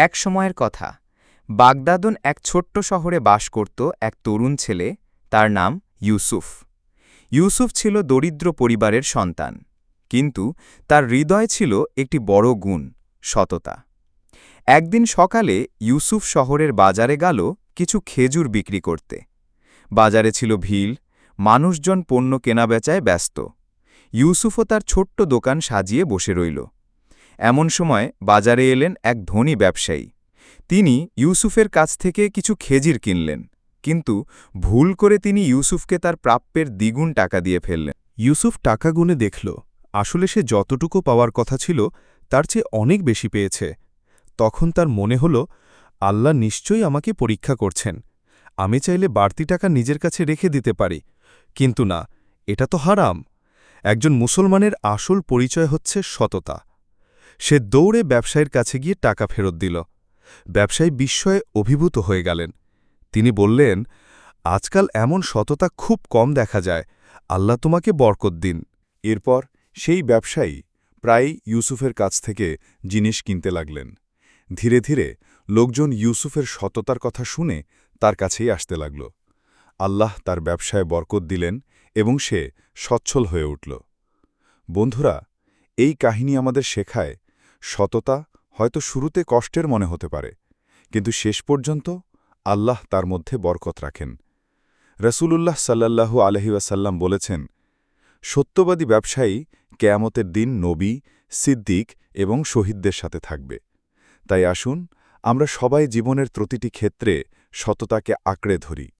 এক সময়ের কথা বাগদাদন এক ছোট্ট শহরে বাস করত এক তরুণ ছেলে, তার নাম ইউসুফ। ইউসুফ ছিল দরিদ্র পরিবারের সন্তান, কিন্তু তার হৃদয় ছিল একটি বড় গুণ, সততা। একদিন সকালে ইউসুফ শহরের বাজারে গেল কিছু খেজুর বিক্রি করতে। বাজারে ছিল ভিড়, মানুষজন পণ্য কেনাবেচায় ব্যস্ত। ইউসুফও তার ছোট্ট দোকান সাজিয়ে বসে রইল। এমন সময় বাজারে এলেন এক ধনী ব্যবসায়ী। তিনি ইউসুফের কাছ থেকে কিছু খেজির কিনলেন, কিন্তু ভুল করে তিনি ইউসুফকে তার প্রাপ্যের দ্বিগুণ টাকা দিয়ে ফেললেন। ইউসুফ টাকা গুনে দেখল, আসলে সে যতটুকু পাওয়ার কথা ছিল তার চেয়ে অনেক বেশি পেয়েছে। তখন তার মনে হল, আল্লাহ নিশ্চয়ই আমাকে পরীক্ষা করছেন। আমি চাইলে বাড়তি টাকা নিজের কাছে রেখে দিতে পারি, কিন্তু না, এটা তো হারাম। একজন মুসলমানের আসল পরিচয় হচ্ছে সততা। সে দৌড়ে ব্যবসায়ীর কাছে গিয়ে টাকা ফেরত দিল। ব্যবসায়ী বিস্ময়ে অভিভূত হয়ে গেলেন। তিনি বললেন, আজকাল এমন সততা খুব কম দেখা যায়, আল্লাহ তোমাকে বরকত দিন। এরপর সেই ব্যবসায়ী প্রায়ই ইউসুফের কাছ থেকে জিনিস কিনতে লাগলেন। ধীরে ধীরে লোকজন ইউসুফের সততার কথা শুনে তার কাছেই আসতে লাগল। আল্লাহ তার ব্যবসায় বরকত দিলেন এবং সে সচ্ছল হয়ে উঠল। বন্ধুরা, এই কাহিনী আমাদের শেখায়, সততা হয়তো শুরুতে কষ্টের মনে হতে পারে, কিন্তু শেষ পর্যন্ত আল্লাহ তার মধ্যে বরকত রাখেন। রসূলুল্লাহ সাল্লাল্লাহু আলাইহি ওয়াসাল্লাম বলেছেন, সত্যবাদী ব্যবসায়ী কেয়ামতের দিন নবী, সিদ্দিক এবং শহীদদের সাথে থাকবে। তাই আসুন আমরা সবাই জীবনের প্রতিটি ক্ষেত্রে সততাকে আঁকড়ে ধরি।